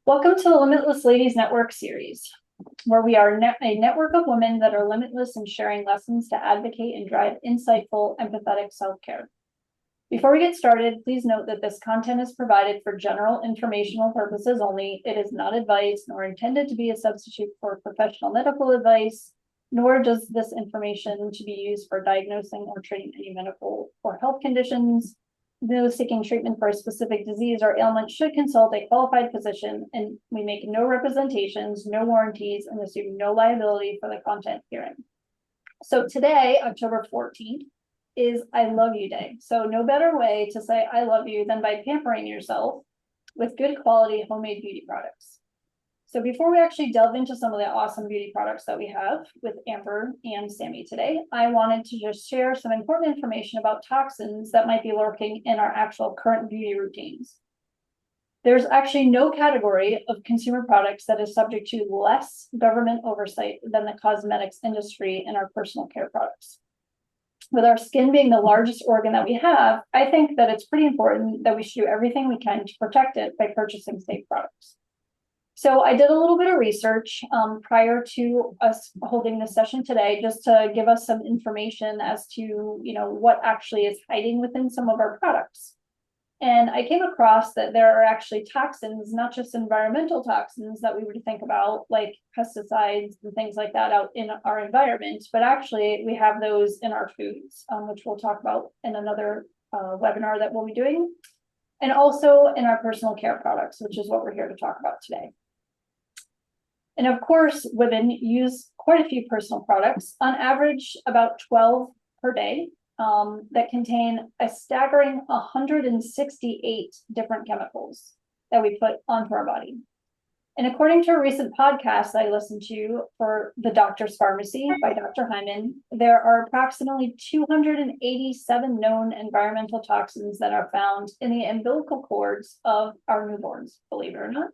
Welcome to the Limitless Ladies Network series, where we are a network of women that are limitless in sharing lessons to advocate and drive insightful, empathetic self-care. Before we get started, please note that this content is provided for general informational purposes only. It is not advice nor intended to be a substitute for professional medical advice, nor does this information to be used for diagnosing or treating any medical or health conditions. Those seeking treatment for a specific disease or ailment should consult a qualified physician, and we make no representations, no warranties, and assume no liability for the content herein. So today, October 14th, is I Love You Day. So no better way to say I love you than by pampering yourself with good quality homemade beauty products. So before we actually delve into some of the awesome beauty products that we have with Amber and Sami today, I wanted to just share some important information about toxins that might be lurking in our actual current beauty routines. There's actually no category of consumer products that is subject to less government oversight than the cosmetics industry and our personal care products. With our skin being the largest organ that we have, I think that it's pretty important that we should do everything we can to protect it by purchasing safe products. So I did a little bit of research prior to us holding this session today, just to give us some information as to, what actually is hiding within some of our products. And I came across that there are actually toxins, not just environmental toxins that we would think about, like pesticides and things like that out in our environment, but actually we have those in our foods, which we'll talk about in another webinar that we'll be doing, and also in our personal care products, which is what we're here to talk about today. And of course, women use quite a few personal products, on average about 12 per day, that contain a staggering 168 different chemicals that we put onto our body. And according to a recent podcast I listened to for The Doctor's Pharmacy by Dr. Hyman, there are approximately 287 known environmental toxins that are found in the umbilical cords of our newborns, believe it or not.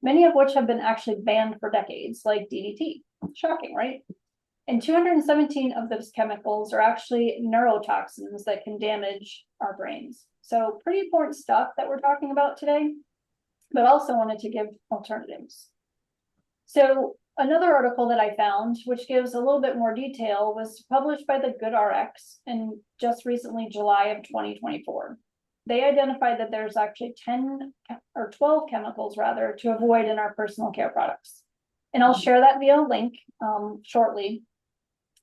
Many of which have been actually banned for decades, like DDT. Shocking, right? And 217 of those chemicals are actually neurotoxins that can damage our brains. So pretty important stuff that we're talking about today, but also wanted to give alternatives. So another article that I found, which gives a little bit more detail, was published by the Good RX in just recently, July of 2024. They identified that there's actually 10 or 12 chemicals rather to avoid in our personal care products. And I'll share that via link shortly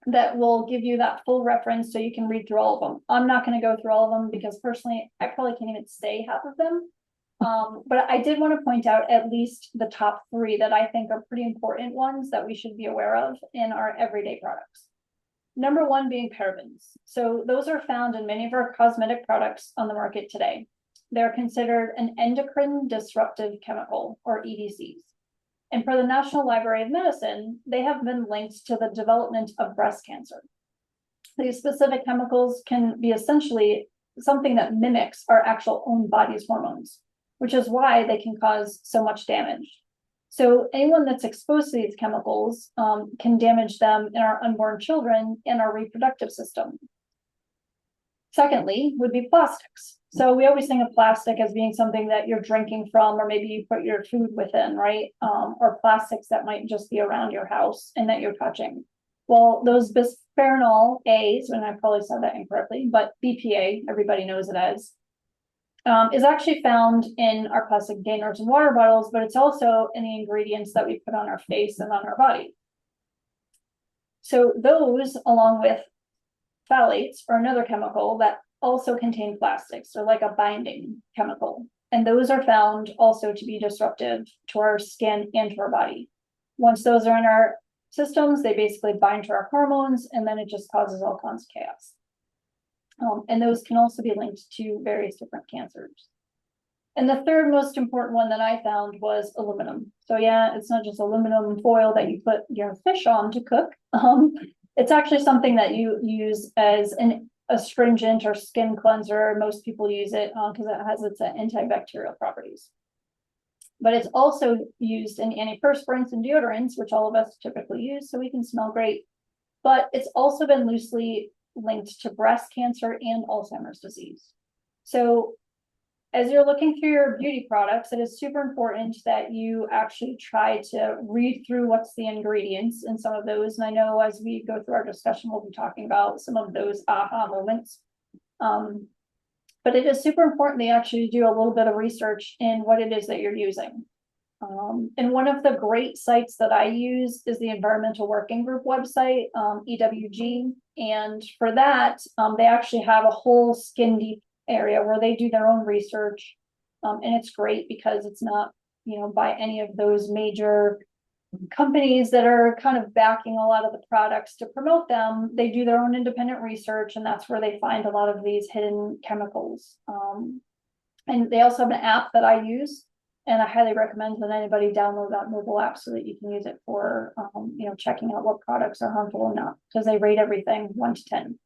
that will give you that full reference so you can read through all of them. I'm not going to go through all of them because personally, I probably can't even say half of them. But I did want to point out at least the top 3 that I think are pretty important ones that we should be aware of in our everyday products. Number 1 being parabens. So those are found in many of our cosmetic products on the market today. They're considered an endocrine disruptive chemical, or EDCs. And for the National Library of Medicine, they have been linked to the development of breast cancer. These specific chemicals can be essentially something that mimics our actual own body's hormones, which is why they can cause so much damage. So anyone that's exposed to these chemicals can damage them in our unborn children and our reproductive system. Secondly, would be plastics. So we always think of plastic as being something that you're drinking from, or maybe you put your food within, right? Or plastics that might just be around your house and that you're touching. Well, those bisphenol A's, and I probably said that incorrectly, but BPA, everybody knows it as, is actually found in our plastic containers and water bottles, but it's also in the ingredients that we put on our face and on our body. So those, along with phthalates, are another chemical that also contain plastics. They're like a binding chemical. And those are found also to be disruptive to our skin and to our body. Once those are in our systems, they basically bind to our hormones, and then it just causes all kinds of chaos. And those can also be linked to various different cancers. And the third most important one that I found was aluminum. So yeah, it's not just aluminum foil that you put your fish on to cook. It's actually something that you use as an astringent or skin cleanser. Most people use it because it has its antibacterial properties. But it's also used in antiperspirants and deodorants, which all of us typically use so we can smell great. But it's also been loosely linked to breast cancer and Alzheimer's disease. So as you're looking through your beauty products, it is super important that you actually try to read through what's the ingredients in some of those. And I know as we go through our discussion, we'll be talking about some of those aha moments. But it is super important that you actually do a little bit of research in what it is that you're using. And one of the great sites that I use is the Environmental Working Group website, EWG. And for that, they actually have a whole skin deep area where they do their own research. And it's great because it's not, by any of those major companies that are kind of backing a lot of the products to promote them. They do their own independent research, and that's where they find a lot of these hidden chemicals. And they also have an app that I use, and I highly recommend that anybody download that mobile app so that you can use it for, checking out what products are harmful or not, because they rate everything 1 to 10.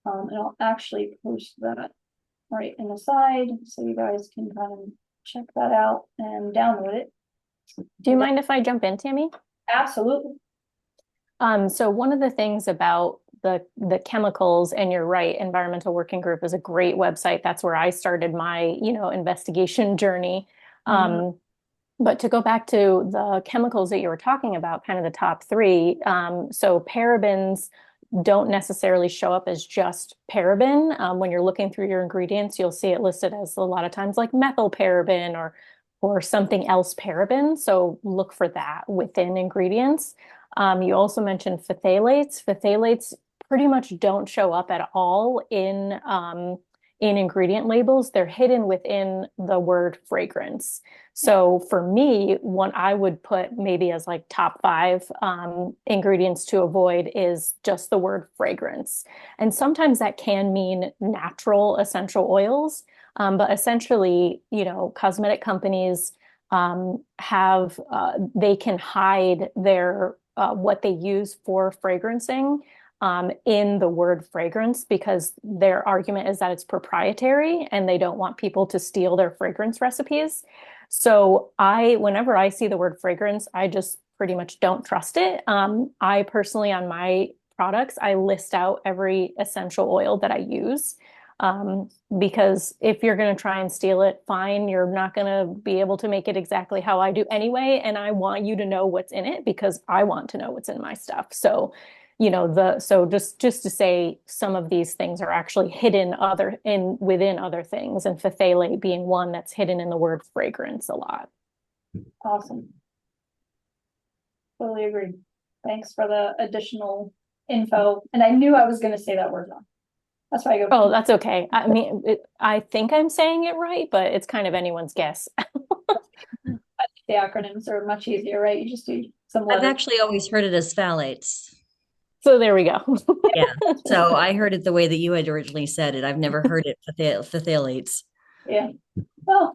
And I'll actually post that right in the side so you guys can kind of check that out and download it. Do you mind if I jump in, Tammy? Absolutely. So one of the things about the chemicals, and you're right, Environmental Working Group is a great website. That's where I started my, investigation journey. But to go back to the chemicals that you were talking about, kind of the top three. So parabens don't necessarily show up as just paraben. When you're looking through your ingredients, you'll see it listed as a lot of times like methylparaben or something else paraben. So look for that within ingredients. You also mentioned phthalates. Phthalates pretty much don't show up at all in ingredient labels. They're hidden within the word fragrance. So for me, what I would put maybe as like top 5 ingredients to avoid is just the word fragrance. And sometimes that can mean natural essential oils. But essentially, cosmetic companies they can hide their what they use for fragrancing in the word fragrance, because their argument is that it's proprietary and they don't want people to steal their fragrance recipes. So whenever I see the word fragrance, I just pretty much don't trust it. I personally, on my products, I list out every essential oil that I use. Because if you're going to try and steal it, fine, you're not going to be able to make it exactly how I do anyway. And I want you to know what's in it because I want to know what's in my stuff. So, just to say some of these things are actually hidden within other things, and phthalate being one that's hidden in the word fragrance a lot. Awesome. Totally agree. Thanks for the additional info. And I knew I was going to say that word wrong. That's why I go. Oh, that's okay. I mean, I think I'm saying it right, but it's kind of anyone's guess. The acronyms are much easier, right? You just do some letters. I've actually always heard it as phthalates. So there we go. Yeah. So I heard it the way that you had originally said it. I've never heard it phthalates. Yeah. Well,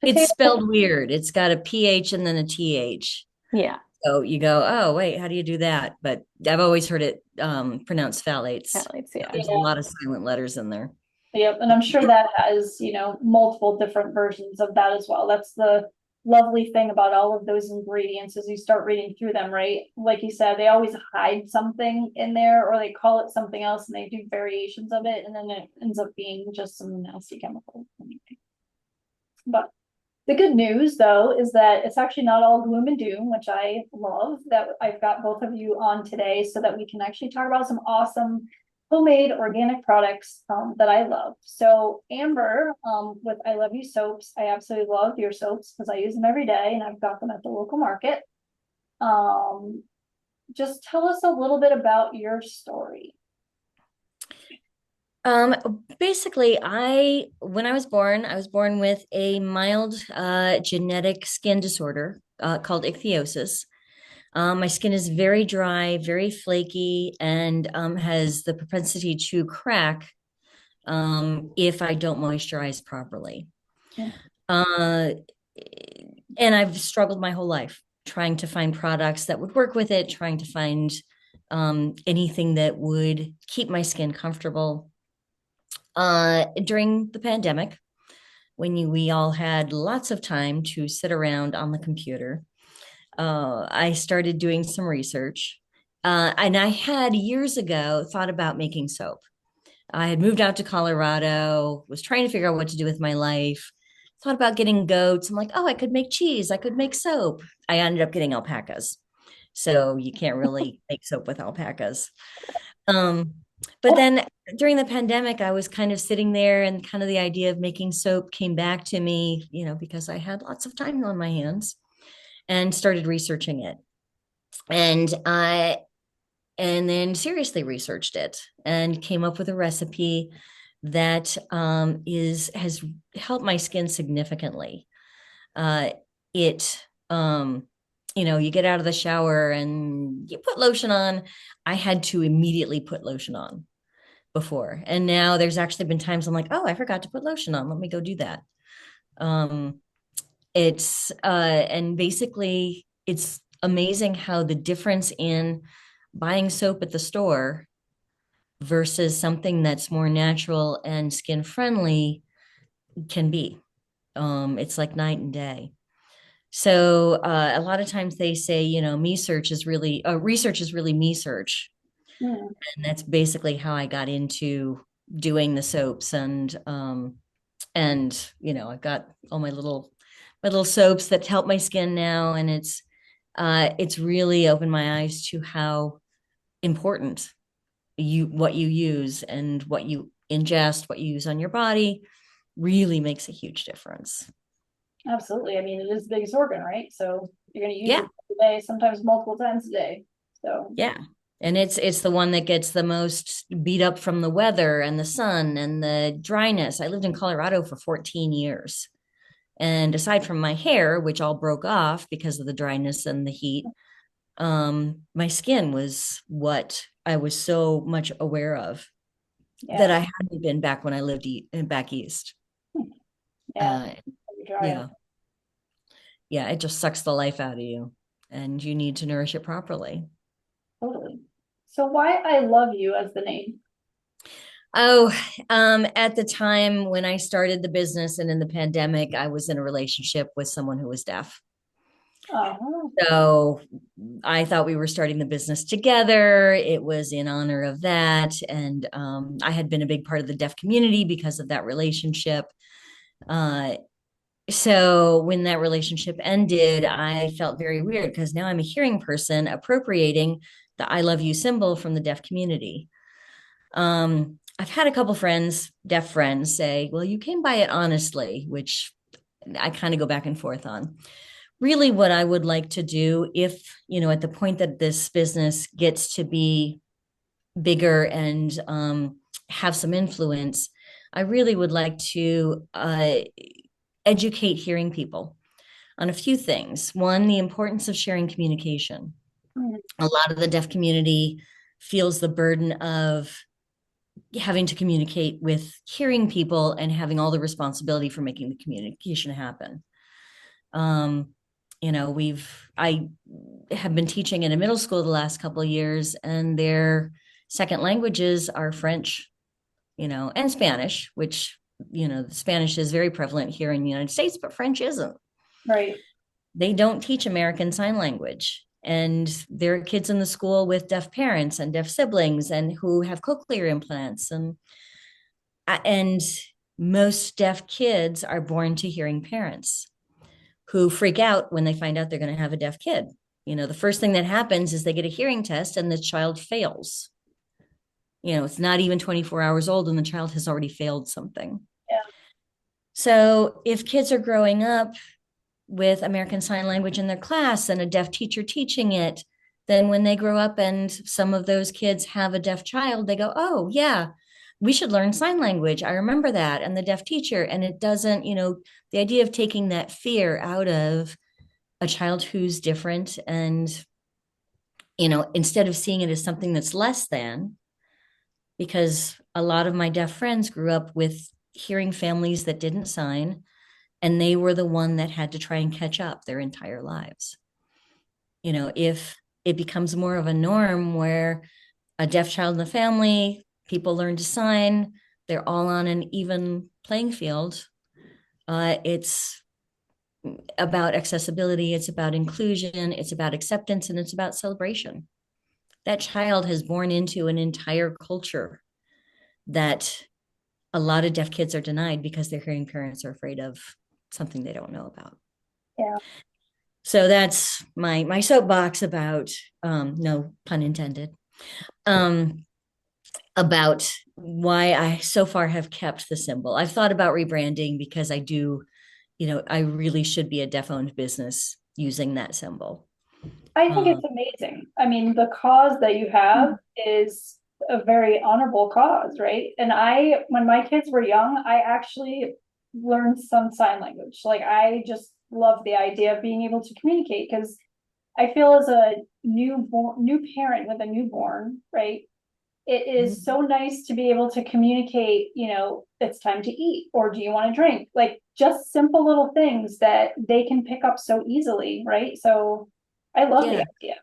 It's spelled weird. It's got a PH and then a TH. Yeah. So you go, oh, wait, how do you do that? But I've always heard it pronounced phthalates. Phthalates, yeah. There's a lot of silent letters in there. Yep. And I'm sure that has, multiple different versions of that as well. That's the lovely thing about all of those ingredients as you start reading through them, right? Like you said, they always hide something in there, or they call it something else and they do variations of it, and then it ends up being just some nasty chemical. But the good news, though, is that it's actually not all gloom and doom, which I love that I've got both of you on today so that we can actually talk about some awesome homemade organic products that I love. So Amber, with I Love You soaps, I absolutely love your soaps because I use them every day and I've got them at the local market. Just tell us a little bit about your story. Basically, when I was born with a mild genetic skin disorder called ichthyosis. My skin is very dry, very flaky, and has the propensity to crack if I don't moisturize properly. Yeah. And I've struggled my whole life trying to find products that would work with it, trying to find anything that would keep my skin comfortable. During the pandemic, when we all had lots of time to sit around on the computer, I started doing some research. And I had years ago thought about making soap. I had moved out to Colorado, was trying to figure out what to do with my life, thought about getting goats. I'm like, oh, I could make cheese, I could make soap. I ended up getting alpacas. So you can't really make soap with alpacas. Um, but then during the pandemic, I was kind of sitting there and kind of the idea of making soap came back to me, because I had lots of time on my hands and started researching it. And I and then seriously researched it and came up with a recipe that is has helped my skin significantly. It you get out of the shower and you put lotion on. I had to immediately put lotion on before, and now there's actually been times I'm like, oh, I forgot to put lotion on, let me go do that. um and basically it's amazing how the difference in buying soap at the store versus something that's more natural and skin friendly can be. It's like night and day. So a lot of times they say, research is really me search. Hmm. And that's basically how I got into doing the soaps. And I've got all my little soaps that help my skin now. And it's really opened my eyes to how important what you use and what you ingest, what you use on your body really makes a huge difference. Absolutely. I mean, it is the biggest organ, right? So you're going to use Yeah, it every day, sometimes multiple times a day. So, yeah. And it's the one that gets the most beat up from the weather and the sun and the dryness. I lived in Colorado for 14 years. And aside from my hair, which all broke off because of the dryness and the heat, my skin was what I was so much aware of that yeah, I hadn't been back when I lived back east. yeah, Uh, dry. yeah, yeah, it just sucks the life out of you, and you need to nourish it properly. Totally. So why I love you as the name? Oh, at the time when I started the business and in the pandemic, I was in a relationship with someone who was deaf. Oh, So I thought we were starting the business together. It was in honor of that. And I had been a big part of the deaf community because of that relationship. Uh, so when that relationship ended, I felt very weird because now I'm a hearing person appropriating the I love you symbol from the deaf community. I've had a couple friends, deaf friends, say, well, you came by it honestly, which I kind of go back and forth on. Really, what I would like to do, if, at the point that this business gets to be bigger and have some influence, I really would like to educate hearing people on a few things. One, the importance of sharing communication. mm, A lot of the deaf community feels the burden of having to communicate with hearing people and having all the responsibility for making the communication happen. Um, I have been teaching in a middle school the last couple of years, and their second languages are French, and Spanish, which, Spanish is very prevalent here in the United States, but French isn't. right. They don't teach American Sign Language. And there are kids in the school with deaf parents and deaf siblings and who have cochlear implants. And most deaf kids are born to hearing parents who freak out when they find out they're going to have a deaf kid. The first thing that happens is they get a hearing test and the child fails. It's not even 24 hours old and the child has already failed something. Yeah. So if kids are growing up with American Sign Language in their class and a deaf teacher teaching it, then when they grow up and some of those kids have a deaf child, they go, oh, yeah, we should learn sign language. I remember that. And the deaf teacher. And it doesn't, the idea of taking that fear out of a child who's different and, instead of seeing it as something that's less than, because a lot of my deaf friends grew up with hearing families that didn't sign, and they were the one that had to try and catch up their entire lives. If it becomes more of a norm where a deaf child in the family, people learn to sign, they're all on an even playing field. It's about accessibility, it's about inclusion, it's about acceptance, and it's about celebration. That child has born into an entire culture that a lot of deaf kids are denied because their hearing parents are afraid of something they don't know about. Yeah. So that's my soapbox about, no pun intended, um, about why I so far have kept the symbol. I've thought about rebranding because I do, I really should be a deaf-owned business using that symbol. I think it's amazing. I mean, the cause that you have is a very honorable cause, right? And when my kids were young, I actually learned some sign language. Like, I just love the idea of being able to communicate because I feel as a new parent with a newborn, right? It is so nice to be able to communicate, it's time to eat, or do you want to drink? Like, just simple little things that they can pick up so easily, right? So I love the Yeah. idea.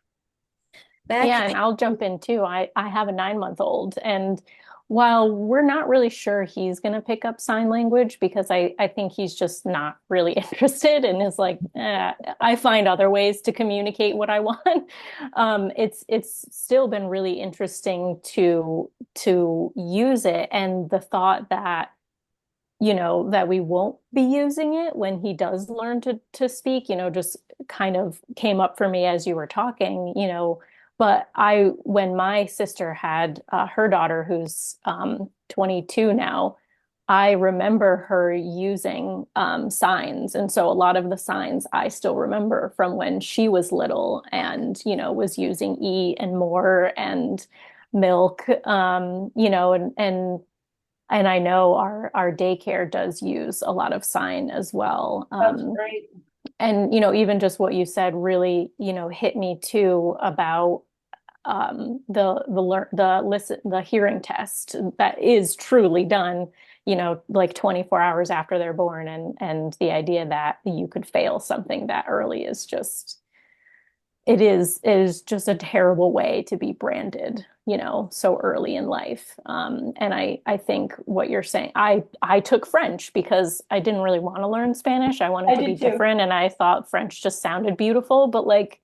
Yeah, and I'll jump in too. I have a 9-month-old, and while we're not really sure he's going to pick up sign language because I think he's just not really interested and is like, I find other ways to communicate what I want. It's still been really interesting to use it, and the thought that that we won't be using it when he does learn to speak, just kind of came up for me as you were talking, but when my sister had her daughter, who's 22 now, I remember her using signs. And so a lot of the signs I still remember from when she was little and, was using E and more and milk, and I know our daycare does use a lot of sign as well. That's great. And even just what you said really, hit me too about the hearing test that is truly done, like 24 hours after they're born, and the idea that you could fail something that early is just it is just a terrible way to be branded, so early in life. And I think what you're saying, I took French because I didn't really want to learn Spanish. I wanted I to be did too. different, and I thought French just sounded beautiful. But like,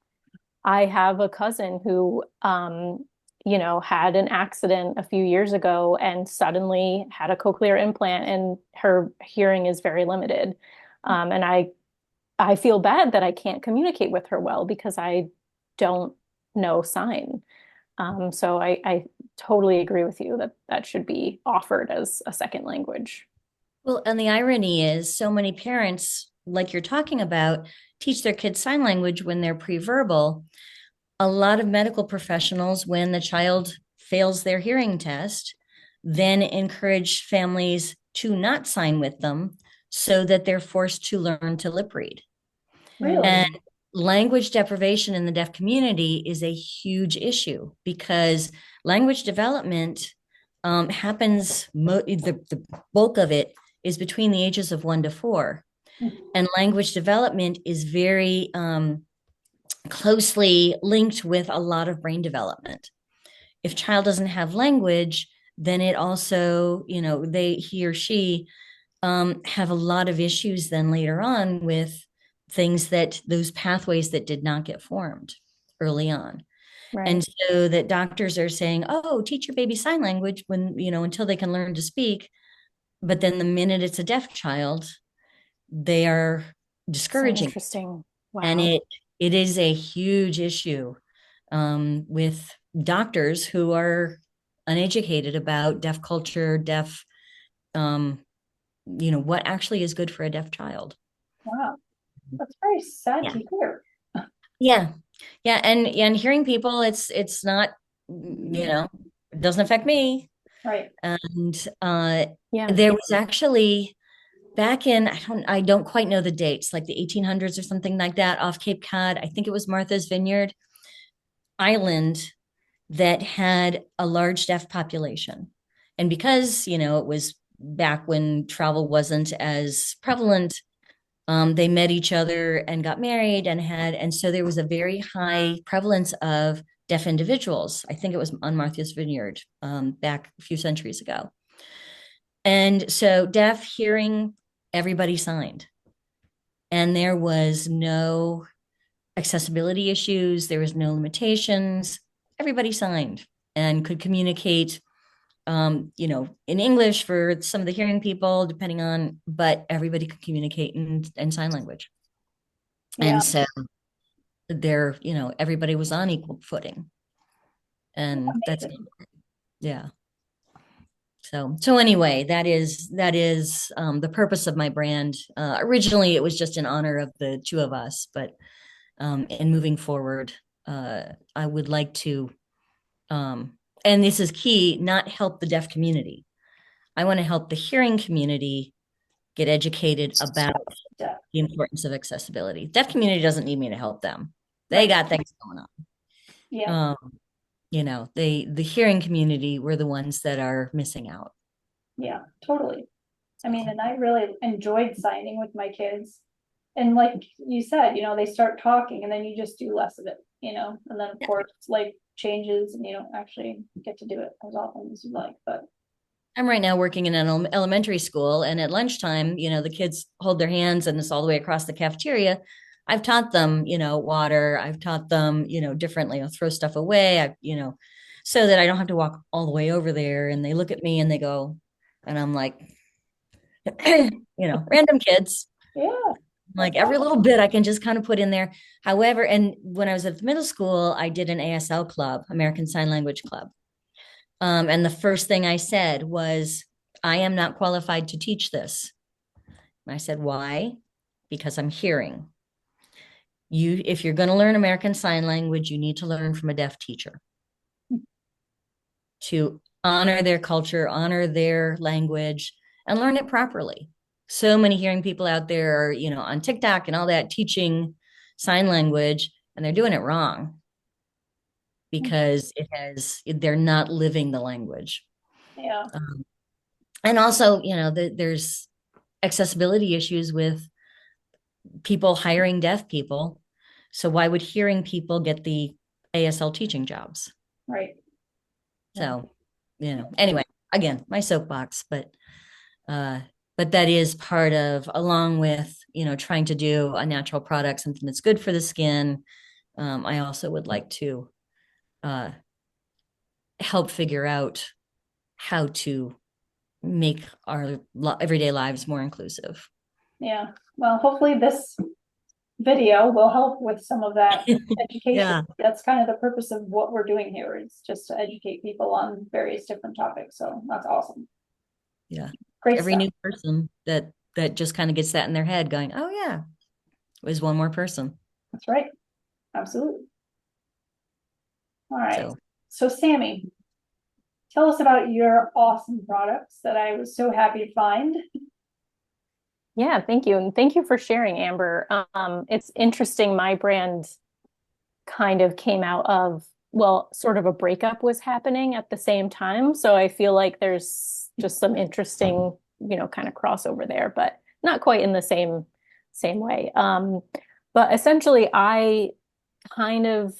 I have a cousin who, had an accident a few years ago and suddenly had a cochlear implant, and her hearing is very limited. And I feel bad that I can't communicate with her well because I don't know sign. So I totally agree with you that that should be offered as a second language. Well, and the irony is so many parents, like you're talking about, teach their kids sign language when they're pre-verbal. A lot of medical professionals, when the child fails their hearing test, then encourage families to not sign with them so that they're forced to learn to lip read. Really? And language deprivation in the deaf community is a huge issue because language development happens, the bulk of it is between the ages of 1 to 4. And language development is very closely linked with a lot of brain development. If child doesn't have language, then it also, he or she have a lot of issues then later on with things that those pathways that did not get formed early on. Right. And so that doctors are saying, oh, teach your baby sign language when, until they can learn to speak. But then the minute it's a deaf child, they are So discouraging. interesting. Wow. And it is a huge issue with doctors who are uneducated about deaf culture, deaf, what actually is good for a deaf child. Wow. That's very sad to hear. Yeah. Yeah. And hearing people, it's not, it doesn't affect me. Right. And Yeah. there was actually back in, I don't quite know the dates, like the 1800s or something like that, off Cape Cod. I think it was Martha's Vineyard Island that had a large deaf population. And because, it was back when travel wasn't as prevalent, they met each other and got married and so there was a very high prevalence of deaf individuals. I think it was on Martha's Vineyard back a few centuries ago. And so deaf, hearing, everybody signed. And there was no accessibility issues. There was no limitations. Everybody signed and could communicate in English for some of the hearing people, depending on, but everybody could communicate in sign language. Yeah. And so everybody was on equal footing. And that's, yeah. So anyway, that is the purpose of my brand. Originally, it was just in honor of the two of us, but in moving forward, I would like to, and this is key, not help the deaf community. I want to help the hearing community get educated about the importance of accessibility. Deaf community doesn't need me to help them. They got things going on. Yeah. The hearing community were the ones that are missing out. Yeah, totally. I mean, and I really enjoyed signing with my kids. And like you said, they start talking and then you just do less of it, and then of course life changes and you don't actually get to do it as often as you like. But I'm right now working in an elementary school, and at lunchtime, the kids hold their hands and it's all the way across the cafeteria. I've taught them, water. I've taught them, differently, throw stuff away, so that I don't have to walk all the way over there. And they look at me and they go, and I'm like, random kids. Yeah. Like every little bit I can just kind of put in there. However, and when I was at the middle school, I did an ASL club, American Sign Language Club. And the first thing I said was, I am not qualified to teach this. And I said, why? Because I'm hearing. If you're going to learn American Sign Language, you need to learn from a deaf teacher to honor their culture, honor their language, and learn it properly. So many hearing people out there are, on TikTok and all that, teaching sign language, and they're doing it wrong because they're not living the language. Yeah. And also, there's accessibility issues with people hiring deaf people. So why would hearing people get the ASL teaching jobs? Right. So, anyway, again, my soapbox, but that is part of, along with, trying to do a natural product, something that's good for the skin. I also would like to help figure out how to make our everyday lives more inclusive. Yeah. Well, hopefully this video will help with some of that education. Yeah. That's kind of the purpose of what we're doing here, is just to educate people on various different topics. So that's awesome. Yeah. Great. Every new person that just kind of gets that in their head going, oh yeah, it was one more person. That's right. Absolutely. All right. So Sami, tell us about your awesome products that I was so happy to find. Yeah, thank you. And thank you for sharing, Amber. It's interesting. My brand kind of came out of, well, sort of a breakup was happening at the same time. So I feel like there's just some interesting, kind of crossover there, but not quite in the same way. But essentially I kind of,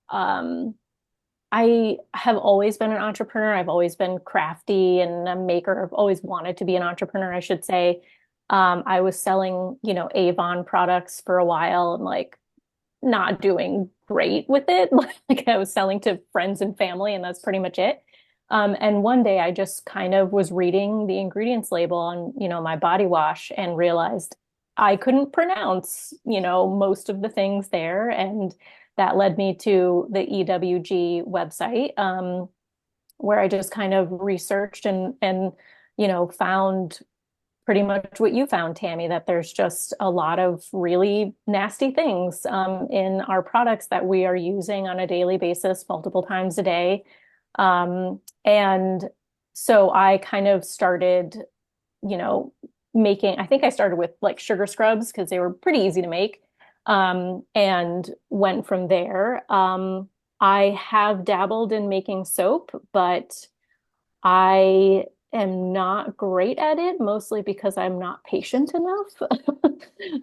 I have always been an entrepreneur. I've always been crafty and a maker. I've always wanted to be an entrepreneur, I should say. I was selling, Avon products for a while and like not doing great with it. Like I was selling to friends and family, and that's pretty much it. And one day I just kind of was reading the ingredients label on, my body wash and realized I couldn't pronounce, most of the things there. And that led me to the EWG website, where I just kind of researched and found pretty much what you found, Tammy, that there's just a lot of really nasty things in our products that we are using on a daily basis, multiple times a day. And so I kind of started, I think I started with like sugar scrubs because they were pretty easy to make, and went from there. I have dabbled in making soap, but I am not great at it, mostly because I'm not patient enough.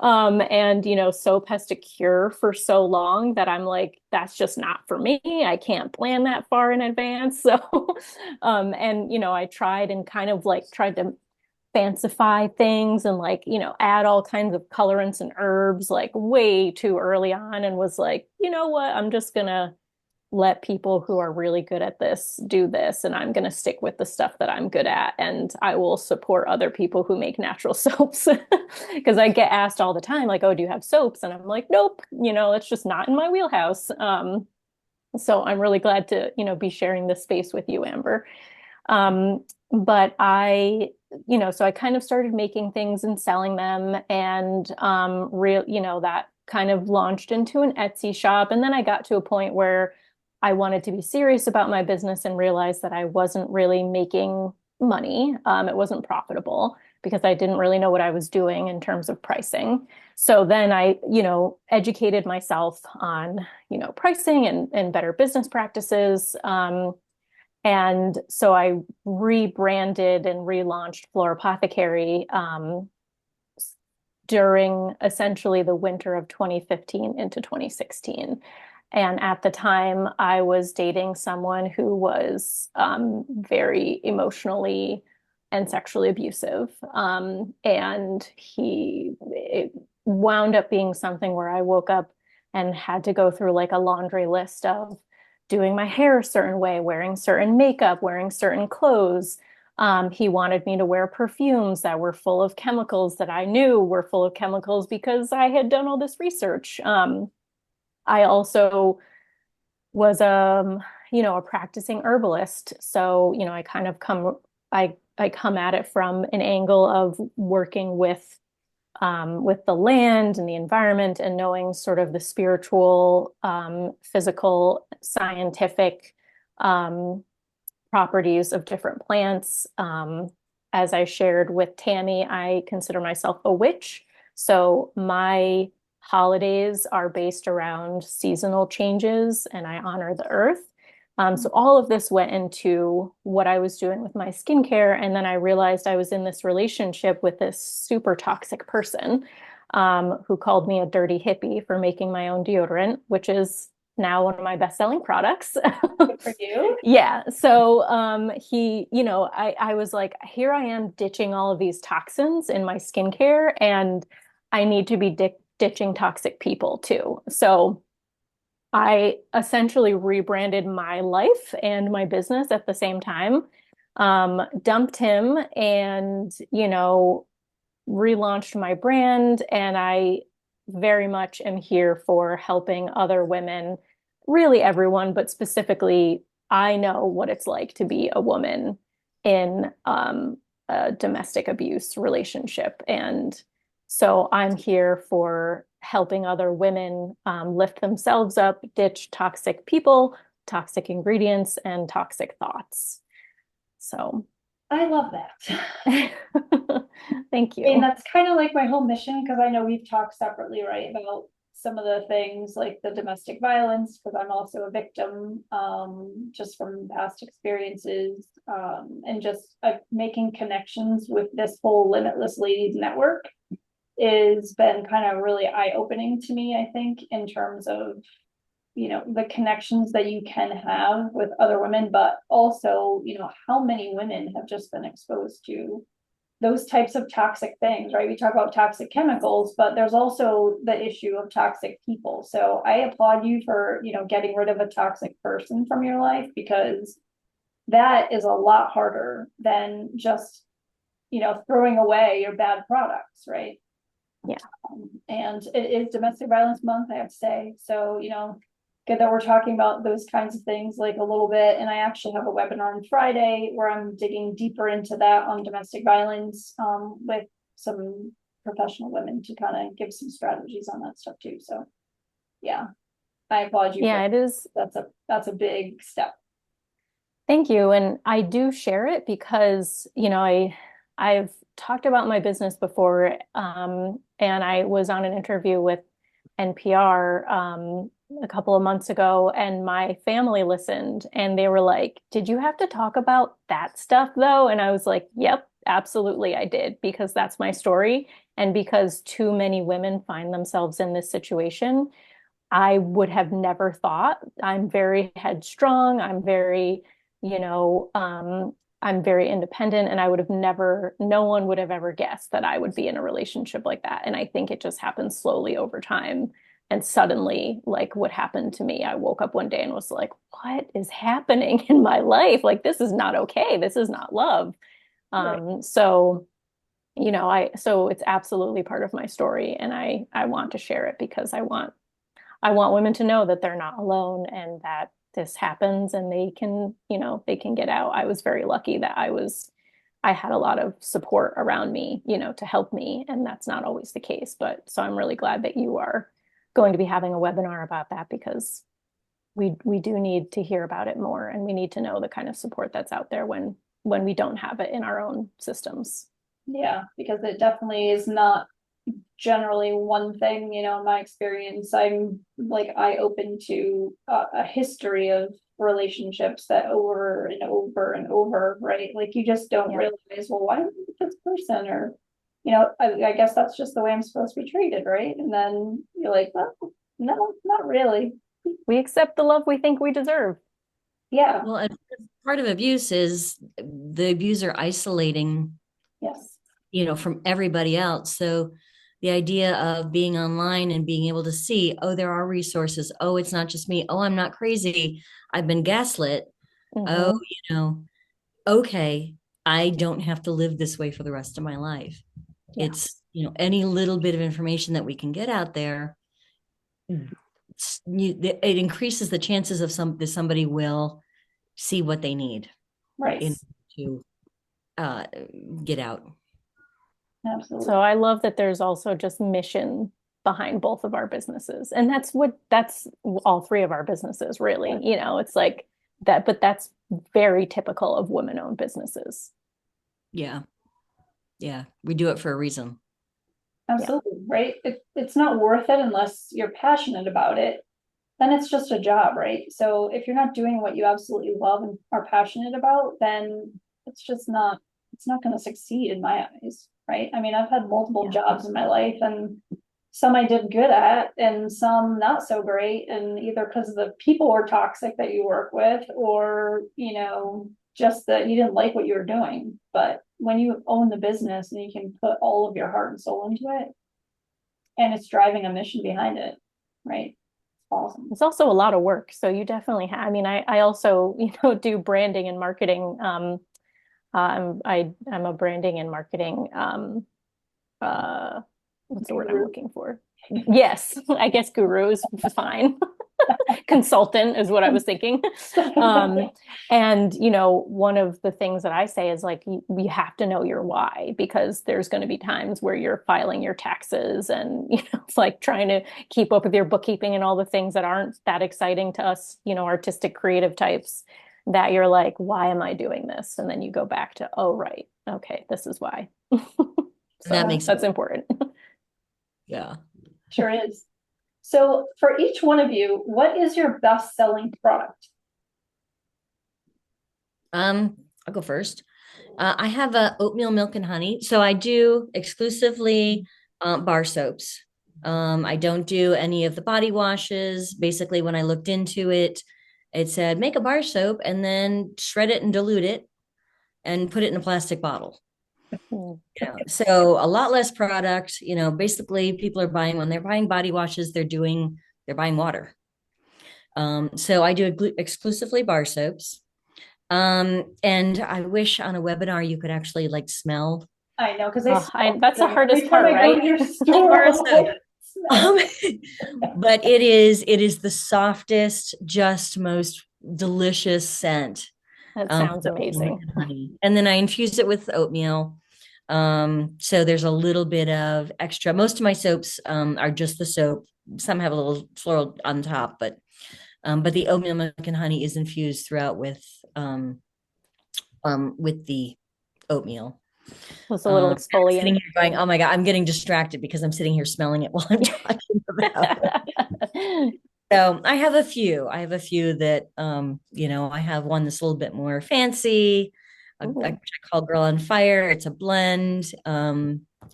And soap has to cure for so long that I'm like, that's just not for me. I can't plan that far in advance. So, and I tried and kind of like tried to fancify things and like, add all kinds of colorants and herbs like way too early on, and was like, you know what, I'm just gonna let people who are really good at this do this, and I'm going to stick with the stuff that I'm good at, and I will support other people who make natural soaps. Because I get asked all the time, like, oh, do you have soaps? And I'm like, nope, it's just not in my wheelhouse. So I'm really glad to, be sharing this space with you, Amber. But so I kind of started making things and selling them, and that kind of launched into an Etsy shop. And then I got to a point where I wanted to be serious about my business and realized that I wasn't really making money. It wasn't profitable because I didn't really know what I was doing in terms of pricing. So then I, educated myself on, pricing and better business practices. And so I rebranded and relaunched Florapothecarie during essentially the winter of 2015 into 2016. And at the time, I was dating someone who was very emotionally and sexually abusive. And it wound up being something where I woke up and had to go through like a laundry list of doing my hair a certain way, wearing certain makeup, wearing certain clothes. He wanted me to wear perfumes that were full of chemicals that I knew were full of chemicals because I had done all this research. I also was a practicing herbalist. So, I kind of I come at it from an angle of working with the land and the environment and knowing sort of the spiritual, physical, scientific properties of different plants. As I shared with Tammy, I consider myself a witch. So my holidays are based around seasonal changes and I honor the earth. So all of this went into what I was doing with my skincare. And then I realized I was in this relationship with this super toxic person who called me a dirty hippie for making my own deodorant, which is now one of my best-selling products. Good for you. Yeah. So I was like, here I am ditching all of these toxins in my skincare, and I need to be ditching toxic people too. So I essentially rebranded my life and my business at the same time, dumped him and, relaunched my brand. And I very much am here for helping other women, really everyone, but specifically, I know what it's like to be a woman in a domestic abuse relationship. And so I'm here for helping other women lift themselves up, ditch toxic people, toxic ingredients, and toxic thoughts. So I love that. thank I mean, you. that's kind of like my whole mission, because I know we've talked separately, right, about some of the things like the domestic violence, because I'm also a victim, just from past experiences, and just making connections with this whole Limitless Ladies Network has been kind of really eye-opening to me, I think, in terms of, the connections that you can have with other women, but also, how many women have just been exposed to those types of toxic things, right? We talk about toxic chemicals, but there's also the issue of toxic people. So I applaud you for, getting rid of a toxic person from your life, because that is a lot harder than just, throwing away your bad products, right? Yeah. And it is Domestic Violence Month, I have to say. So, good that we're talking about those kinds of things like a little bit. And I actually have a webinar on Friday where I'm digging deeper into that on domestic violence, with some professional women to kind of give some strategies on that stuff too. So yeah, I applaud you. Yeah, it is. That's a big step. Thank you. And I do share it because, I've talked about my business before, and I was on an interview with NPR a couple of months ago, and my family listened and they were like, did you have to talk about that stuff though? And I was like, yep, absolutely I did, because that's my story. And because too many women find themselves in this situation, I would have never thought. I'm very headstrong. I'm very independent, and I would have never, no one would have ever guessed that I would be in a relationship like that. And I think it just happens slowly over time And suddenly, like what happened to me, I woke up one day and was like, what is happening in my life? Like, this is not okay. This is not love. Right. So, so it's absolutely part of my story. And I want to share it because I want women to know that they're not alone and that this happens and they can get out. I was very lucky that I had a lot of support around me, to help me. And that's not always the case. But so I'm really glad that you are going to be having a webinar about that because we do need to hear about it more and we need to know the kind of support that's out there when we don't have it in our own systems. Yeah, because it definitely is not generally one thing, in my experience. I'm like eye open to a history of relationships that over and over and over, right? Like you just don't realize, well, why am I with this person? Or, I guess that's just the way I'm supposed to be treated, right? And then you're like, well, no, not really. We accept the love we think we deserve. Yeah. Well, and part of abuse is the abuser isolating, Yes. from everybody else. So the idea of being online and being able to see, oh, there are resources. Oh, it's not just me. Oh, I'm not crazy. I've been gaslit. Oh, okay, I don't have to live this way for the rest of my life. Yeah. It's, any little bit of information that we can get out there, it increases the chances of somebody will see what they need Right. to get out. Absolutely. So I love that there's also just mission behind both of our businesses. And that's all three of our businesses, really. It's like that, but that's very typical of women-owned businesses. Yeah. Yeah. We do it for a reason. Absolutely, right? It's not worth it unless you're passionate about it. Then it's just a job, right? So if you're not doing what you absolutely love and are passionate about, then it's not going to succeed in my eyes, right? I mean, I've had multiple jobs in my life and some I did good at and some not so great. And either because the people were toxic that you work with or, just that you didn't like what you were doing. But when you own the business and you can put all of your heart and soul into it and it's driving a mission behind it, right? Awesome. It's also a lot of work. So you definitely have, I mean, I also, do branding and marketing. I'm a branding and marketing, what's the word I'm looking for? Yes, I guess guru is fine. Consultant is what I was thinking. And one of the things that I say is like you have to know your why because there's going to be times where you're filing your taxes and it's like trying to keep up with your bookkeeping and all the things that aren't that exciting to us, artistic creative types that you're like, why am I doing this? And then you go back to, oh, right. Okay, this is why. So that's important. Yeah. Sure is. So for each one of you, what is your best-selling product? I'll go first. I have a oatmeal milk and honey. So I do exclusively bar soaps. I don't do any of the body washes. Basically, when I looked into it, it said make a bar soap and then shred it and dilute it and put it in a plastic bottle. So a lot less product, basically people are buying when they're buying body washes, they're buying water. So I do exclusively bar soaps. And I wish on a webinar you could actually like smell. I know, because that's the hardest part, right? But it is the softest, just most delicious scent. That sounds amazing. And then I infuse it with oatmeal. So there's a little bit of extra. Most of my soaps are just the soap. Some have a little floral on top, but the oatmeal milk and honey is infused throughout with the oatmeal. It's a little exfoliant. Sitting here going, oh my God, I'm getting distracted because I'm sitting here smelling it while I'm talking about it. So I have a few that, I have one that's a little bit more fancy, which I call Girl on Fire. It's a blend.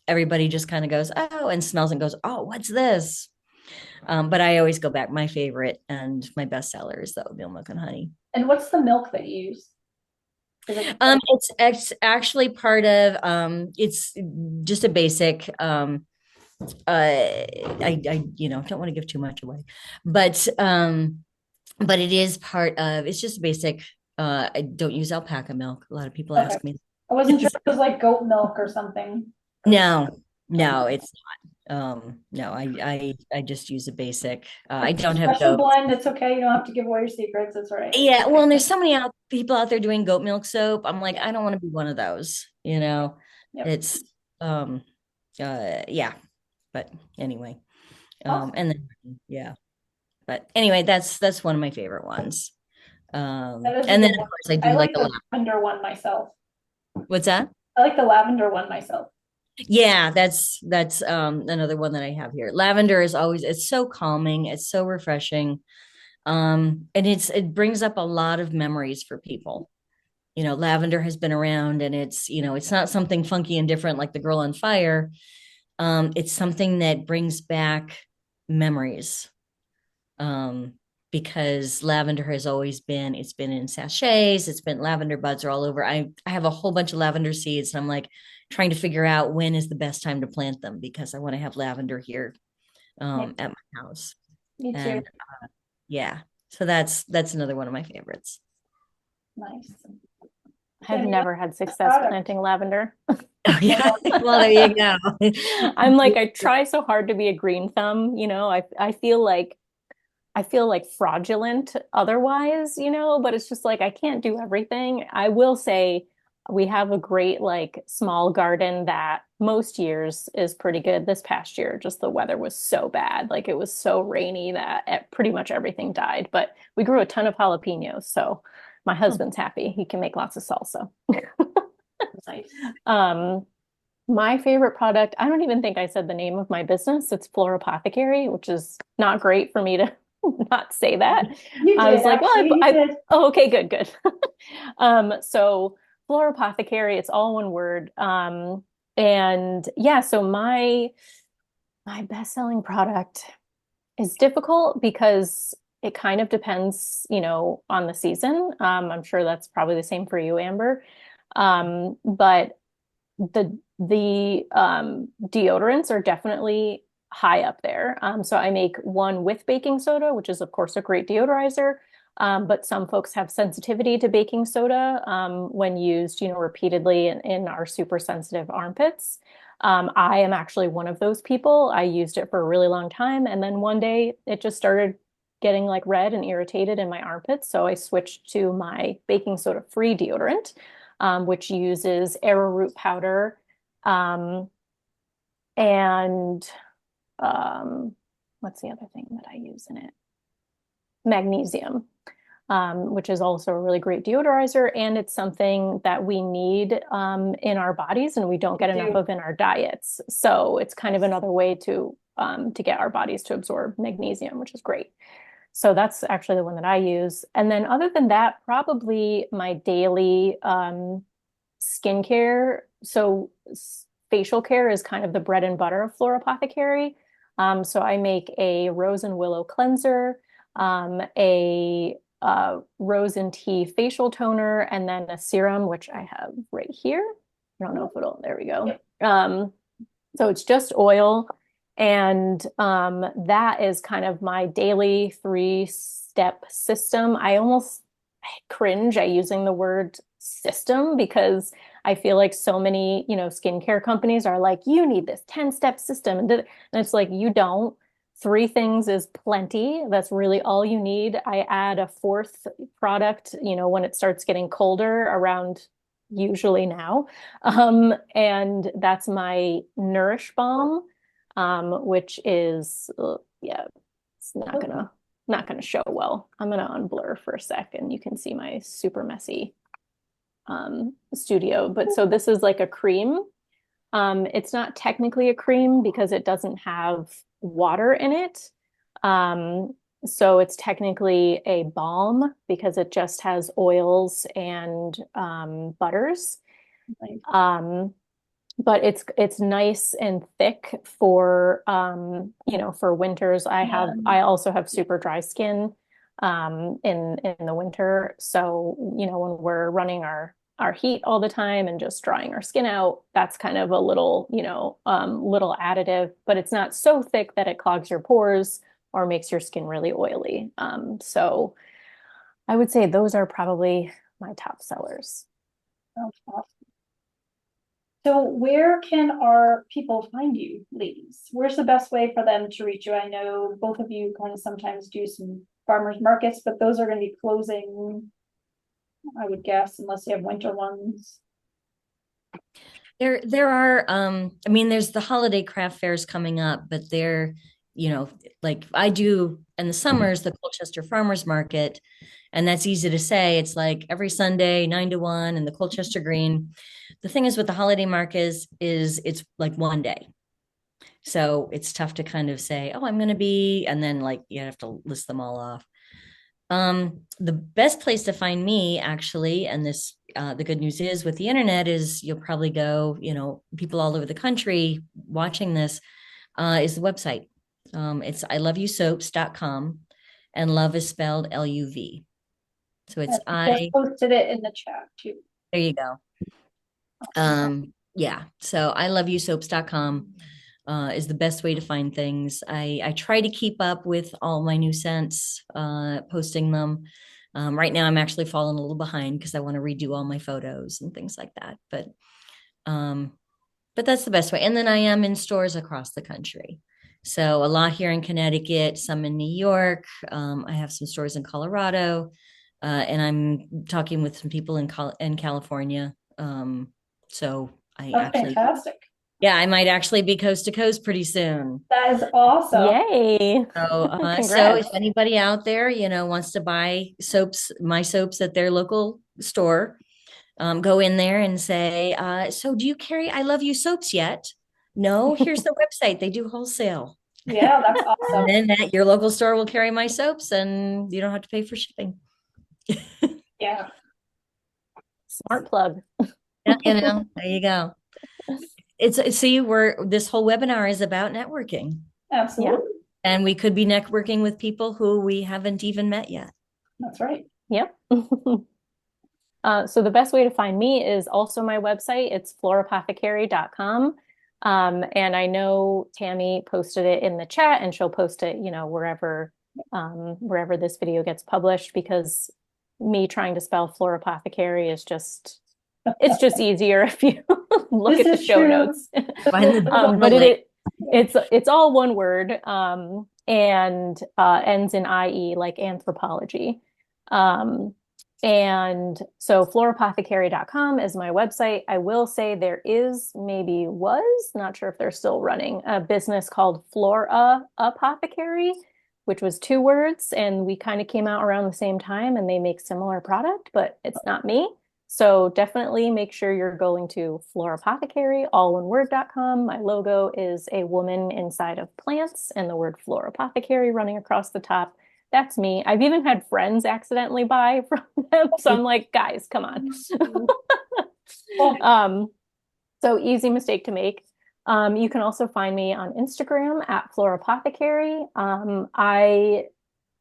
Everybody just kind of goes, oh, and smells and goes, oh, what's this? But I always go back. My favorite and my best seller is the oatmeal milk and honey. And what's the milk that you use? It's actually part of, it's just a basic, I don't want to give too much away, but it is part of, it's just basic. I don't use alpaca milk. A lot of people Okay. ask me. I wasn't sure if it was like goat milk or something. No, no, it's no, I just use a basic. I don't have Special goats. blend, it's okay. You don't have to give away your secrets. It's all right. Yeah, well, and there's so many people out there doing goat milk soap. I'm like, I don't want to be one of those, you know. Yep. It's um yeah, but anyway. Awesome. And then yeah. But anyway, that's one of my favorite ones. That is a And then good of one. course I I do like like a the lot. lavender one myself. What's that? I like the lavender one myself. Yeah, that's another one that I have here. Lavender is always, it's so calming, it's so refreshing. And it brings up a lot of memories for people. Lavender has been around, and it's not something funky and different like the girl on fire. It's something that brings back memories. Because lavender has always been, it's been in sachets, it's been, lavender buds are all over. I have a whole bunch of lavender seeds, and I'm like trying to figure out when is the best time to plant them, because I want to have lavender here Me at my house. Me too. And yeah, so that's another one of my favorites. Nice. I've Sami, never had success product. planting lavender. Oh yeah, well there you go. I'm like, I try so hard to be a green thumb, I feel like fraudulent otherwise, but it's just like I can't do everything. I will say we have a great like small garden that most years is pretty good. This past year, just the weather was so bad. Like it was so rainy that pretty much everything died. But we grew a ton of jalapenos, so my husband's happy. He can make lots of salsa. Nice. Um, my favorite product, I don't even think I said the name of my business. It's Florapothecarie, which is not great for me to not say that. You I was did, like, well, actually, you did. oh, okay, good, good. So Florapothecarie, it's all one word. And yeah, so my best-selling product is difficult because it kind of depends, on the season. I'm sure that's probably the same for you, Amber. But the deodorants are definitely high up there. So I make one with baking soda, which is of course a great deodorizer. But some folks have sensitivity to baking soda when used, repeatedly in our super sensitive armpits. I am actually one of those people. I used it for a really long time, and then one day it just started getting like red and irritated in my armpits. So I switched to my baking soda free deodorant, which uses arrowroot powder, um, and what's the other thing that I use in it? Magnesium, which is also a really great deodorizer. And it's something that we need in our bodies, and we don't get enough of in our diets. So it's kind of another way to get our bodies to absorb magnesium, which is great. So that's actually the one that I use. And then other than that, probably my daily skincare. So facial care is kind of the bread and butter of Florapothecarie. So I make a rose and willow cleanser, a rose and tea facial toner, and then a serum, which I have right here. I don't know if there we go. So it's just oil. And that is kind of my daily 3-step system. I almost cringe at using the word system because I feel like so many, skincare companies are like, you need this 10-step system. And it's like, you don't. 3 things is plenty. That's really all you need. I add a 4th product, when it starts getting colder around usually now. And that's my Nourish Balm, which is, yeah, it's not gonna show well. I'm gonna unblur for a second. You can see my super messy studio. But so this is like a cream. It's not technically a cream because it doesn't have water in it. So it's technically a balm because it just has oils and butters. But it's nice and thick for for winters. I also have super dry skin in the winter. So, when we're running our our heat all the time and just drying our skin out, that's kind of a little, little additive, but it's not so thick that it clogs your pores or makes your skin really oily. So I would say those are probably my top sellers. Sounds awesome. So where can our people find you, ladies? Where's the best way for them to reach you? I know both of you kind of sometimes do some farmers markets, but those are going to be closing, I would guess, unless you have winter ones. There are, I mean, there's the holiday craft fairs coming up, but they're, like I do in the summers, the Colchester Farmers Market, and that's easy to say. It's like every Sunday, 9 to 1 in the Colchester Green. The thing is with the holiday market is it's like one day. So it's tough to kind of say, oh, I'm going to be, and then like you have to list them all off. The best place to find me actually, and this, the good news is with the internet is you'll probably go, people all over the country watching this, is the website. It's iloveyoussoaps.com, and love is spelled L-U-V. So it's Just posted it in the chat too. there you go. Yeah. So iloveyoussoaps.com is the best way to find things. I try to keep up with all my new scents, posting them. Right now I'm actually falling a little behind because I want to redo all my photos and things like that. But that's the best way. And then I am in stores across the country. So a lot here in Connecticut, some in New York. I have some stores in Colorado, and I'm talking with some people in California. So That's fantastic. yeah, I might actually be coast to coast pretty soon. That is awesome. Yay. So if anybody out there, wants to buy my soaps at their local store, go in there and say, so do you carry I Love You soaps yet? No, here's the website. They do wholesale. Yeah, that's awesome. And then your local store will carry my soaps and you don't have to pay for shipping. Yeah. Smart plug. Yeah, there you go. This whole webinar is about networking. Absolutely. Yeah. And we could be networking with people who we haven't even met yet. That's right. Yep. So the best way to find me is also my website. It's florapothecarie.com. And I know Tammy posted it in the chat, and she'll post it, wherever this video gets published, because me trying to spell florapothecarie is it's just easier if you look at the show notes. But it's all one word, and ends in IE, like anthropology. And so florapothecarie.com is my website. I will say there was, not sure if they're still running, a business called Flora Apothecary, which was 2 words, and we kind of came out around the same time, and they make similar product, but it's not me. So definitely make sure you're going to florapothecarie, alloneword.com. My logo is a woman inside of plants and the word florapothecarie running across the top. That's me. I've even had friends accidentally buy from them. So I'm like, guys, come on. So easy mistake to make. You can also find me on Instagram at florapothecarie. I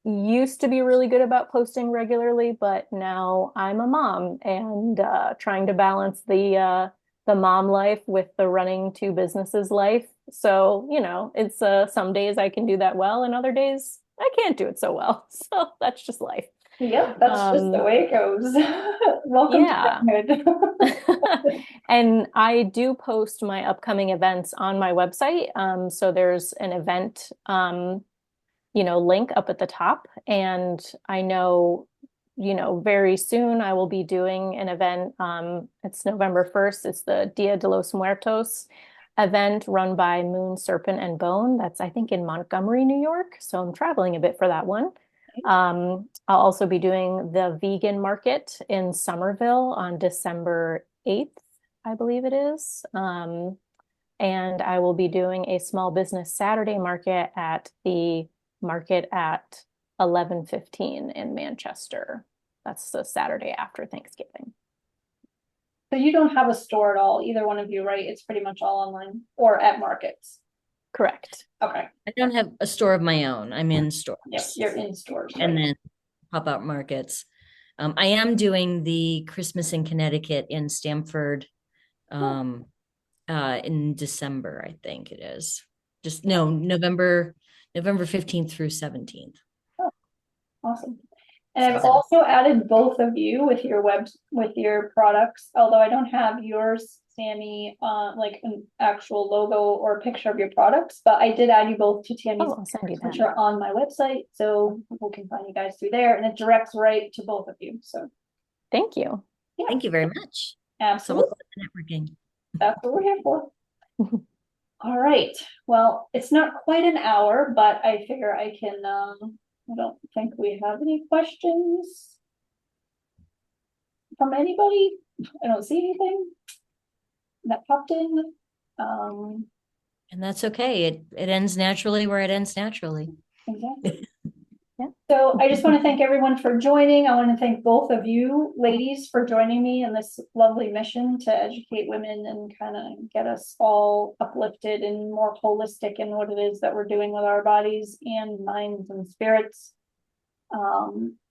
used to be really good about posting regularly, but now I'm a mom and trying to balance the mom life with the running 2 businesses life. So, it's some days I can do that well, and other days I can't do it so well. So that's just life. Yep, that's just the way it goes. Welcome to And I do post my upcoming events on my website. So there's an event, link up at the top. And I know, very soon I will be doing an event. It's November 1st. It's the Dia de los Muertos event run by Moon, Serpent, and Bone. That's, I think, in Montgomery, New York. So I'm traveling a bit for that one. I'll also be doing the vegan market in Somerville on December 8th, I believe it is. And I will be doing a small business Saturday market at the market at 11:15 in Manchester. That's the Saturday after Thanksgiving. So you don't have a store at all, either one of you, right? It's pretty much all online or at markets. Correct. Okay. I don't have a store of my own. I'm in stores. Yes, you're in stores. And then pop-up markets. I am doing the Christmas in Connecticut in Stamford in December, I think it is. Just no, November 15th through 17th. Oh, awesome. And I've also added both of you with your products, although I don't have yours, Sami, like an actual logo or picture of your products, but I did add you both to Tammy's, I'll send you that. which are on my website, so people can find you guys through there, and it directs right to both of you. So Thank you. yeah, Thank you very much. absolutely. So networking. That's what we're here for. All right. Well, it's not quite an hour, but I figure I can. I don't think we have any questions from anybody. I don't see anything that popped in. And that's okay. It ends naturally where it ends naturally. Exactly. Yeah. So I just want to thank everyone for joining. I want to thank both of you ladies for joining me in this lovely mission to educate women and kind of get us all uplifted and more holistic in what it is that we're doing with our bodies and minds and spirits.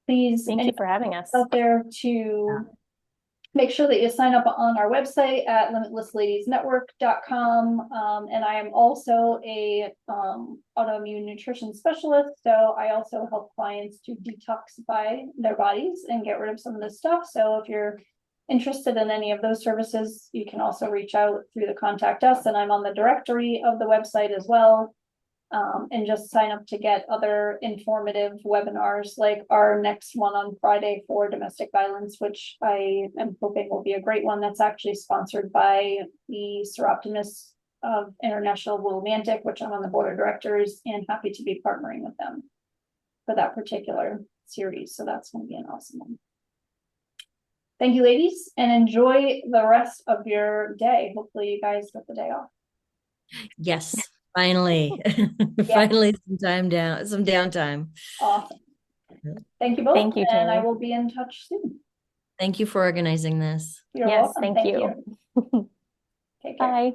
Please, thank you for having us out there to make sure that you sign up on our website at limitlessladiesnetwork.com. And I am also a autoimmune nutrition specialist. So I also help clients to detoxify their bodies and get rid of some of this stuff. So if you're interested in any of those services, you can also reach out through the contact us. And I'm on the directory of the website as well. And just sign up to get other informative webinars like our next one on Friday for domestic violence, which I am hoping will be a great one. That's actually sponsored by the Seroptimus of International Romantic, which I'm on the board of directors and happy to be partnering with them for that particular series. So that's going to be an awesome one. Thank you, ladies, and enjoy the rest of your day. Hopefully you guys get the day off. Yes. Finally, finally some downtime. Awesome. Thank you both. Thank you, and I Tammy. will be in touch soon. Thank you for organizing this. You're yes, welcome. thank you. Take care. Bye.